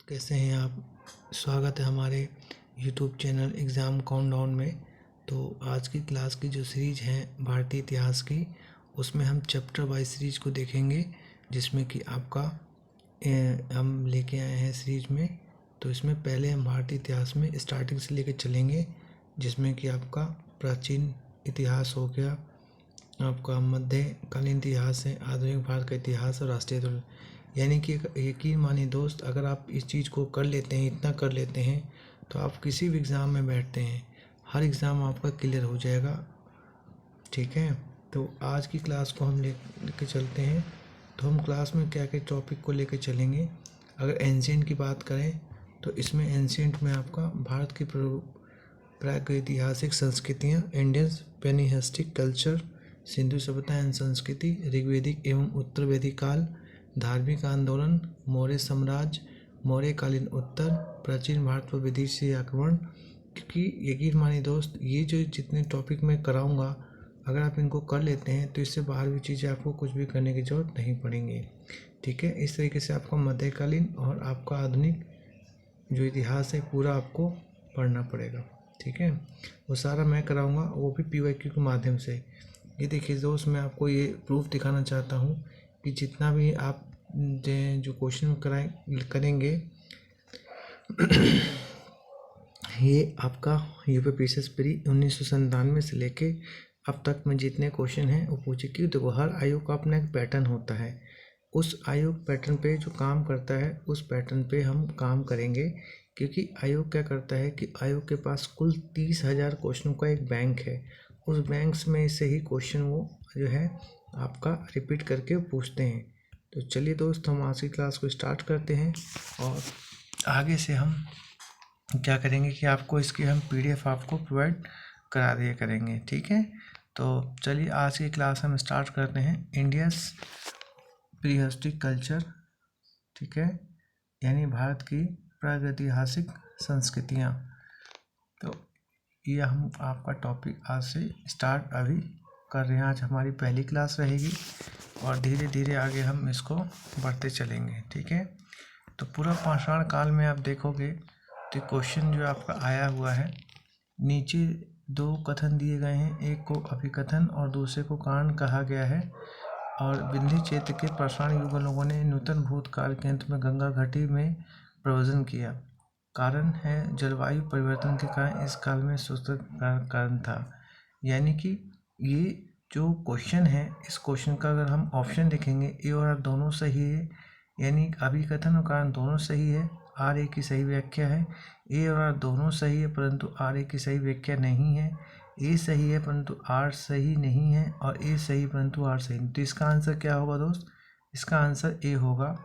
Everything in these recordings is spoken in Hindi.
कैसे हैं आप। स्वागत है हमारे यूट्यूब चैनल एग्ज़ाम काउंटडाउन में। तो आज की क्लास की जो सीरीज है भारतीय इतिहास की, उसमें हम चैप्टर वाइज सीरीज को देखेंगे, जिसमें कि आपका हम लेके आए हैं सीरीज में। तो इसमें पहले हम भारतीय इतिहास में स्टार्टिंग से लेकर चलेंगे, जिसमें कि आपका प्राचीन इतिहास हो गया, आपका मध्यकालीन इतिहास है, आधुनिक भारत का इतिहास और राष्ट्रीय ध्वज। यानी कि यकीन मानिए दोस्त, अगर आप इस चीज़ को कर लेते हैं, इतना कर लेते हैं, तो आप किसी भी एग्ज़ाम में बैठते हैं, हर एग्ज़ाम आपका क्लियर हो जाएगा। ठीक है, तो आज की क्लास को हम लेके चलते हैं। तो हम क्लास में क्या क्या टॉपिक को लेकर चलेंगे। अगर एंशिएंट की बात करें तो इसमें एंशिएंट में आपका भारत की प्रागैतिहासिक संस्कृतियाँ, इंडियन प्रेहिस्टोरिक कल्चर, सिंधु सभ्यता एवं संस्कृति, ऋग्वैदिक एवं उत्तर वैदिक काल, धार्मिक आंदोलन, मौर्य साम्राज्य, मौर्यकालीन उत्तर, प्राचीन भारत पर विदेशी आक्रमण। क्योंकि यकीन मानिए दोस्त, ये जो जितने टॉपिक मैं कराऊंगा, अगर आप इनको कर लेते हैं तो इससे बाहर भी चीज़ें आपको कुछ भी करने की ज़रूरत नहीं पड़ेंगी। ठीक है, इस तरीके से आपका मध्यकालीन और आपका आधुनिक जो इतिहास है पूरा आपको पढ़ना पड़ेगा। ठीक है, वो सारा मैं कराऊंगा, वो भी PYQ के माध्यम से। ये देखिए दोस्त, मैं आपको ये प्रूफ दिखाना चाहता हूँ कि जितना भी आप जो क्वेश्चन करेंगे ये आपका UPSS प्री 1997 से लेके अब तक में जितने क्वेश्चन हैं वो पूछे। क्यों, देखो हर आयोग का अपना एक पैटर्न होता है, उस आयोग पैटर्न पे जो काम करता है उस पैटर्न पे हम काम करेंगे। क्योंकि आयोग क्या करता है कि आयोग के पास कुल 30,000 क्वेश्चनों का एक बैंक है, उस बैंक्स में से ही क्वेश्चन वो जो है आपका रिपीट करके पूछते हैं। तो चलिए दोस्त, हम आज की क्लास को स्टार्ट करते हैं और आगे से हम क्या करेंगे कि आपको इसकी हम PDF आपको प्रोवाइड करा दिया करेंगे। ठीक है, तो चलिए आज की क्लास हम स्टार्ट करते हैं। इंडियस प्रीहिस्टोरिक कल्चर, ठीक है, यानी भारत की प्रागैतिहासिक संस्कृतियाँ। तो ये हम आपका टॉपिक आज से स्टार्ट अभी कर रहे हैं। आज हमारी पहली क्लास रहेगी और धीरे धीरे आगे हम इसको बढ़ते चलेंगे। ठीक है, तो पूरा पाषाण काल में आप देखोगे तो क्वेश्चन जो आपका आया हुआ है, नीचे दो कथन दिए गए हैं, एक को अभिकथन और दूसरे को कारण कहा गया है। और विंध्य क्षेत्र के पाषाण युग लोगों ने नूतन भूतकाल के अंत में गंगा घाटी में प्रव्रजन किया। कारण है जलवायु परिवर्तन के कारण इस काल में शुष्क कारण था। यानी कि ये जो क्वेश्चन है, इस क्वेश्चन का अगर हम ऑप्शन देखेंगे, ए और आर दोनों सही है, यानी अभिकथन और कारण दोनों सही है, आर ए की सही व्याख्या है। ए और आर दोनों सही है परंतु आर ए की सही व्याख्या नहीं है। ए सही है परंतु आर सही नहीं है, और ए सही परंतु आर सही नहीं। तो इसका आंसर क्या होगा दोस्त? इसका आंसर ए होगा।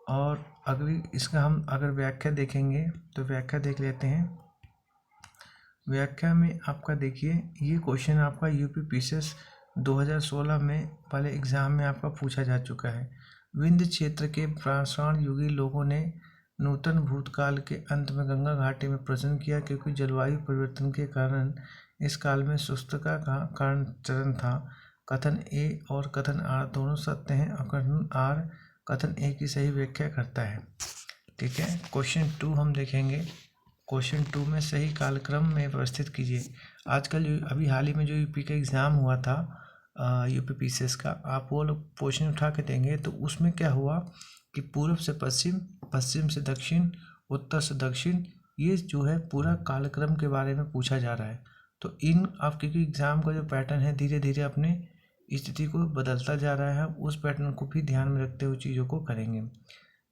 और अगली इसका हम अगर व्याख्या देखेंगे तो व्याख्या देख लेते हैं। व्याख्या में आपका देखिए, ये क्वेश्चन आपका UPSS 2016 में वाले एग्ज़ाम में आपका पूछा जा चुका है। विंध्य क्षेत्र के पाषाण युगीन लोगों ने नूतन भूतकाल के अंत में गंगा घाटी में प्रजनन किया, क्योंकि जलवायु परिवर्तन के कारण इस काल में शुष्कता का कारण चरण था। कथन ए और कथन आर दोनों सत्य हैं और कथन आर कथन ए की सही व्याख्या करता है। ठीक है, क्वेश्चन 2 हम देखेंगे। क्वेश्चन 2 में सही कालक्रम में व्यवस्थित कीजिए। आजकल अभी हाल ही में जो UP का एग्ज़ाम हुआ था, UPSS का, आप वो लोग क्वेश्चन उठा के देंगे तो उसमें क्या हुआ कि पूर्व से पश्चिम, पश्चिम से दक्षिण, उत्तर से दक्षिण, ये जो है पूरा कालक्रम के बारे में पूछा जा रहा है। तो इन आपके एग्ज़ाम का जो पैटर्न है धीरे धीरे अपने स्थिति को बदलता जा रहा है, उस पैटर्न को भी ध्यान में रखते हुए चीज़ों को करेंगे।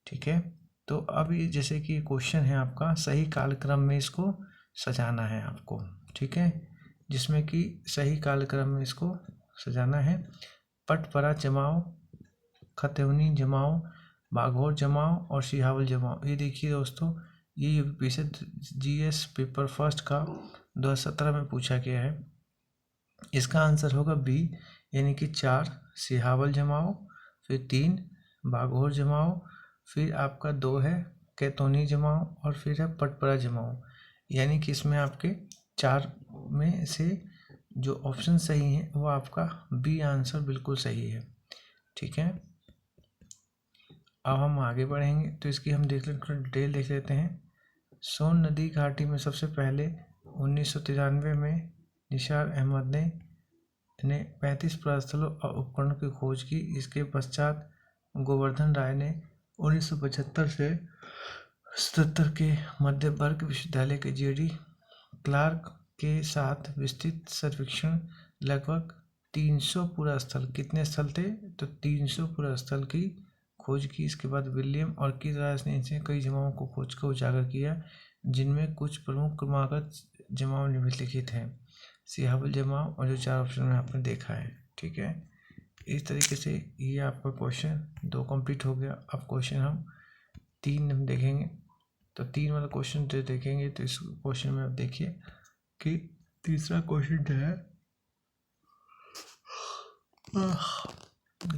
ठीक है, तो अभी जैसे कि क्वेश्चन है आपका, सही कालक्रम में इसको सजाना है आपको। ठीक है, जिसमें कि सही कालक्रम में इसको सजाना है। पटपरा जमाओ, खतौनी जमाओ, बाघोर जमाओ और सिहावल जमाओ। ये देखिए दोस्तों, ये UPSS GS पेपर फर्स्ट का 2017 में पूछा गया है। इसका आंसर होगा बी, यानी कि 4 सिहावल जमाओ, फिर 3 बाघोर जमाओ, फिर आपका 2 है कैतौनी जमाओ और फिर है पटपरा जमाओ। यानी कि इसमें आपके 4 में से जो ऑप्शन सही है वो आपका बी आंसर बिल्कुल सही है। ठीक है, अब हम आगे बढ़ेंगे तो इसकी हम देख लेते, थोड़ा डिटेल देख लेते हैं। सोन नदी घाटी में सबसे पहले 1993 में निसार अहमद ने 35 प्रस्थलों और उपकरणों की खोज की। इसके पश्चात गोवर्धन राय ने 1975 से 77 के मध्य वर्ग विश्वविद्यालय के जेडी क्लार्क के साथ विस्तृत सर्वेक्षण लगभग 300 पुरास्थल, कितने स्थल थे तो 300 पुरास्थल की खोज की। इसके बाद विलियम और किरास ने इनसे कई जमाओं को खोज कर उजागर किया, जिनमें कुछ प्रमुख क्रमागत जमाव निम्नलिखित हैं। सिहावल जमाव और जो 4 ऑप्शन में आपने देखा है। ठीक है, इस तरीके से ये आपका क्वेश्चन 2 कंप्लीट हो गया। अब क्वेश्चन हम 3 हम देखेंगे। तो 3 वाला क्वेश्चन जो देखेंगे तो इस क्वेश्चन में आप देखिए कि तीसरा क्वेश्चन जो है,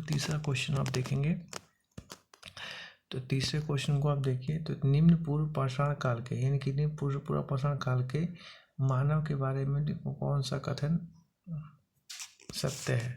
तीसरा क्वेश्चन आप देखेंगे तो तीसरे क्वेश्चन को आप देखिए तो निम्न पूर्व पाषाण काल के, यानी कि निम्न पूर्व पाषाण काल के मानव के बारे में कौन सा कथन सत्य है।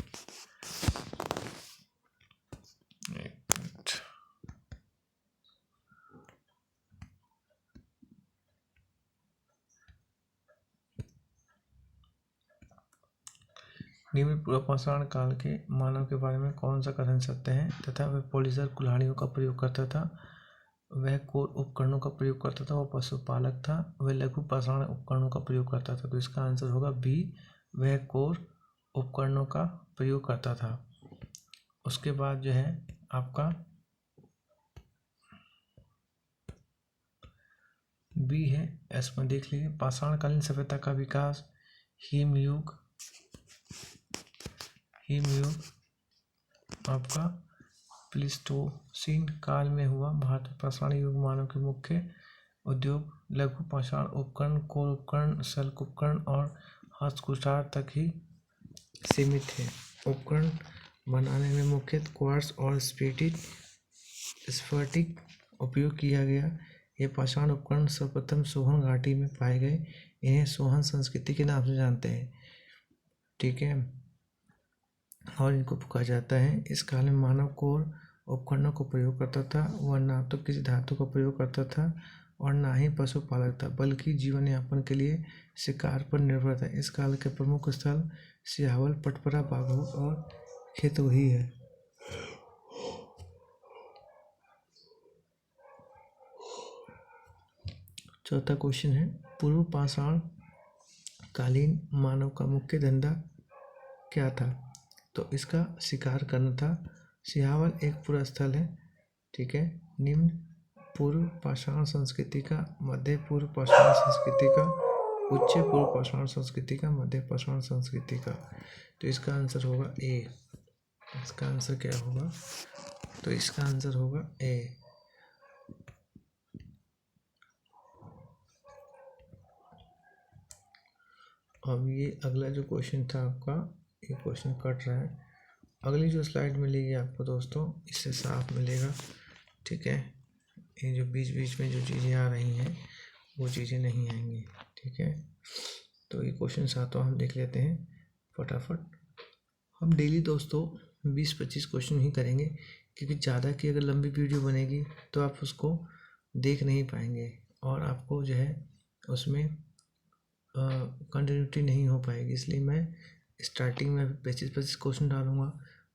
निम्न पूर्व पाषाण काल के मानव के बारे में कौन सा कथन सत्य है तथा वह पोलिसर कुल्हाड़ियों का प्रयोग करता था, वह कोर उपकरणों का प्रयोग करता था, वह पशुपालक था, वह लघु पाषाण उपकरणों का प्रयोग करता था। तो इसका आंसर होगा बी, वह कोर उपकरणों का प्रयोग करता था। उसके बाद जो है आपका बी है, इसमें देख लीजिए पाषाणकालीन सभ्यता का विकास हिमयुग आपका प्लीस्टोसीन काल में हुआ। भारत में पाषाण युग मानव के मुख्य उद्योग लघु पाषाण उपकरण, कोर उपकरण, शल्क उपकरण और हस्तकुठार तक ही सीमित थे। उपकरण बनाने में मुख्यतः क्वार्ट्ज और स्फटिक उपयोग किया गया। ये पाषाण उपकरण सर्वप्रथम सोहन घाटी में पाए गए। इन्हें सोहन संस्कृति के नाम से जानते हैं। ठीक है, और इनको कहा जाता है। इस काल में मानव कोर उपकरणों को प्रयोग करता था। वह ना तो किसी धातु का प्रयोग करता था और ना ही पशुपालक था, बल्कि जीवन यापन के लिए शिकार पर निर्भर था। इस काल के प्रमुख स्थल सिहावल, पटपरा, बाघोर और खेतोही है। चौथा क्वेश्चन है, पूर्व पाषाण कालीन मानव का मुख्य धंधा क्या था। तो इसका शिकार करना था। सिहावल एक पूरा स्थल है। ठीक है, निम्न पूर्व पाषाण संस्कृति का, मध्य पूर्व पाषाण संस्कृति का, उच्च पूर्व पाषाण संस्कृति का, मध्य पाषाण संस्कृति का। तो इसका आंसर होगा ए। इसका आंसर क्या होगा तो इसका आंसर होगा ए। अब ये अगला जो क्वेश्चन था आपका, ये क्वेश्चन कट रहा है। अगली जो स्लाइड मिलेगी आपको दोस्तों, इससे साफ मिलेगा। ठीक है, ये जो बीच बीच में जो चीज़ें आ रही हैं वो चीज़ें नहीं आएंगी। ठीक है, तो ये क्वेश्चन 7वां हम देख लेते हैं फटाफट। हम डेली दोस्तों 20-25 क्वेश्चन ही करेंगे, क्योंकि ज़्यादा की अगर लंबी वीडियो बनेगी तो आप उसको देख नहीं पाएंगे और आपको जो है उसमें कंटिन्यूटी नहीं हो पाएगी। इसलिए मैं स्टार्टिंग में 25-25 क्वेश्चन डालूँगा,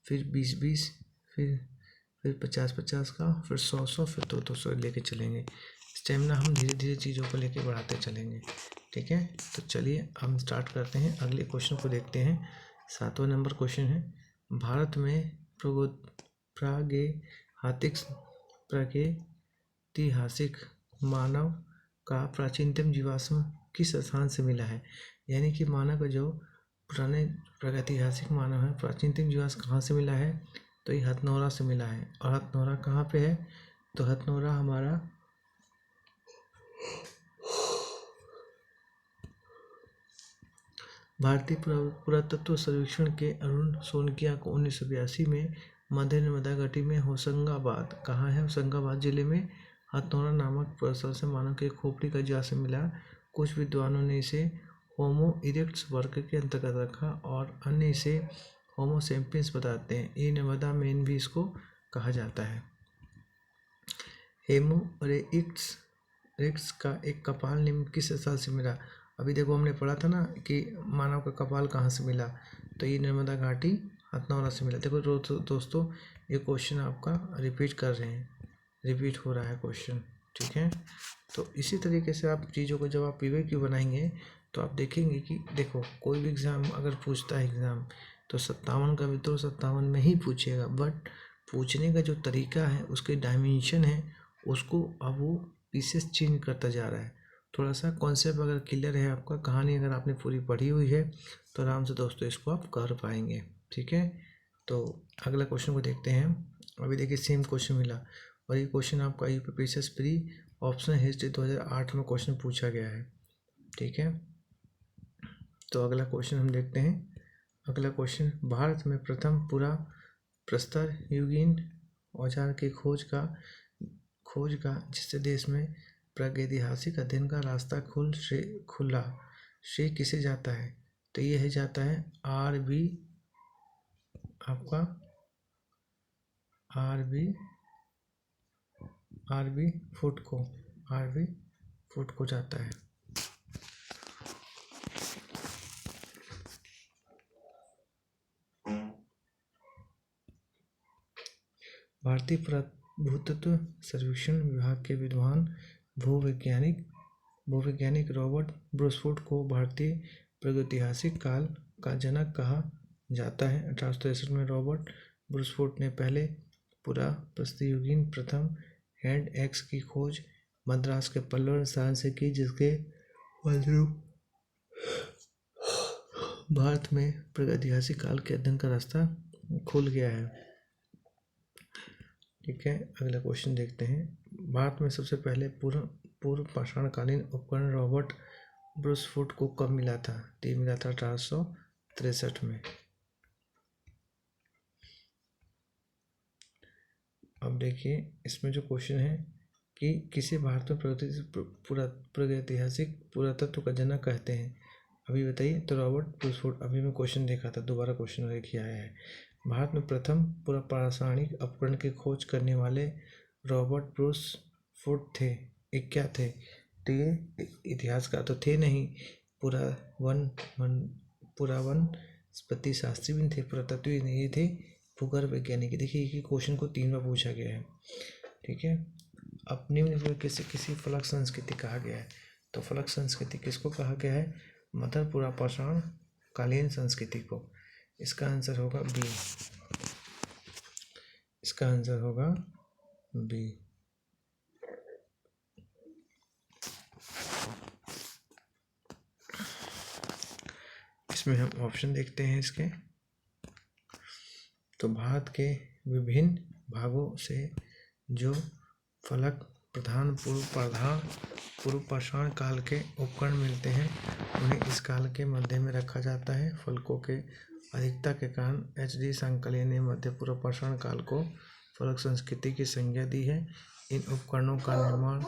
फिर 20-20, फिर 50-50 का, फिर 100-100, फिर 200 लेके चलेंगे। स्टेमिना हम धीरे धीरे चीज़ों को लेके बढ़ाते चलेंगे। ठीक है, तो चलिए हम स्टार्ट करते हैं। अगले क्वेश्चन को देखते हैं। 7वां नंबर क्वेश्चन है, भारत में प्रागैतिहासिक मानव का प्राचीनतम जीवाश्म किस स्थान से मिला है। यानी कि मानव का जो पुराने प्रागैतिहासिक मानव है, प्राचीनतम जीवाश्म कहाँ से मिला है तो ये हथनोरा से मिला है। और हथनोरा कहाँ पे है तो हथनोरा हमारा भारतीय पुरातत्व सर्वेक्षण के अरुण सोनकिया को 1982 में मध्य नर्मदा घाटी में होशंगाबाद, कहाँ है होशंगाबाद जिले में, हथनोरा नामक परिसर से मानव के खोपड़ी का जीवाश्म मिला। कुछ विद्वानों ने इसे होमो इरेक्टस वर्ग के अंतर्गत रखा और अन्य इसे होमो सैपियंस बताते हैं। ये नर्मदा मेन भी इसको कहा जाता है। हेमोरेक्स का एक कपाल निम्न किस स्थल से मिला। अभी देखो हमने पढ़ा था ना कि मानव का कपाल कहाँ से मिला, तो ये नर्मदा घाटी हथनौरा से मिला। देखो दोस्तों ये क्वेश्चन आपका रिपीट कर रहे हैं, रिपीट हो रहा है क्वेश्चन, ठीक है। तो इसी तरीके से आप चीज़ों को जब आप PYQ बनाएंगे तो आप देखेंगे कि देखो कोई भी एग्ज़ाम अगर पूछता है एग्ज़ाम तो 57 का भी तो 57 में ही पूछेगा, बट पूछने का जो तरीका है उसके डायमेंशन है उसको अब वो पीसेस चेंज करता जा रहा है। थोड़ा सा कॉन्सेप्ट अगर क्लियर है आपका, कहानी अगर आपने पूरी पढ़ी हुई है तो आराम से दोस्तों इसको आप कर पाएंगे, ठीक है। तो अगला क्वेश्चन को देखते हैं। अभी देखिए सेम क्वेश्चन मिला और ये क्वेश्चन आपका यूपीपीसीएस प्री ऑप्शनल हिस्ट्री 2008 में क्वेश्चन पूछा गया है, ठीक है। तो अगला क्वेश्चन हम देखते हैं। अगला क्वेश्चन, भारत में प्रथम पूरा प्रस्तर युगीन औजार की खोज का जिससे देश में प्रागैतिहासिक अध्ययन का रास्ता खुला श्रेय किसे जाता है। तो ये है जाता है आपका आर बी फुट को जाता है। भारतीय पुरातत्व सर्वेक्षण विभाग के विद्वान भूवैज्ञानिक रॉबर्ट ब्रूसफोर्ड को भारतीय प्रागैतिहासिक काल का जनक कहा जाता है। 1863 में रॉबर्ट ब्रूसफोर्ड ने पहले पुराप्रस्तरयुगीन प्रथम हैंड एक्स की खोज मद्रास के पल्लव स्थान से की, जिसके फलस्वरूप भारत में प्रागैतिहासिक काल के अध्ययन का रास्ता खुल गया है, ठीक है। अगला क्वेश्चन देखते हैं। भारत में सबसे पहले पूर्व पाषाणकालीन उपकरण रॉबर्ट ब्रूसफोर्ड को कब मिला था। तो ये मिला था 1863 में। अब देखिए इसमें जो क्वेश्चन है कि किसे भारत में प्रागैतिहासिक पुरातत्व का जनक कहते हैं, अभी बताइए। तो रॉबर्ट ब्रूसफोर्ड, अभी मैं क्वेश्चन देखा था, दोबारा क्वेश्चन देखिए आया है। भारत में प्रथम पूरा पाषाणिक उपकरण की खोज करने वाले रॉबर्ट ब्रूसफोर्ड थे। एक क्या थे, तो ये इतिहासकार तो थे नहीं, पुरावनस्पति शास्त्री भी थे, पुरातत्व नहीं थे, भूगर्भ वैज्ञानिक। देखिए ये क्वेश्चन को 3 बार पूछा गया है, ठीक है। अब निम्न किसी फलक संस्कृति कहा गया है। तो फलक संस्कृति किसको कहा गया है, मध्य पूरा पाषाण कालीन संस्कृति को। इसका आंसर होगा बी, इसका आंसर होगा बी। इसमें हम ऑप्शन देखते हैं इसके। तो भारत के विभिन्न भागों से जो फलक प्रधान पूर्व पाषाण काल के उपकरण मिलते हैं उन्हें इस काल के मध्य में रखा जाता है। फलकों के अधिकता के कारण HD सांकलिया ने मध्य पूर्व पाषाण काल को फलक संस्कृति की संज्ञा दी है। इन उपकरणों का निर्माण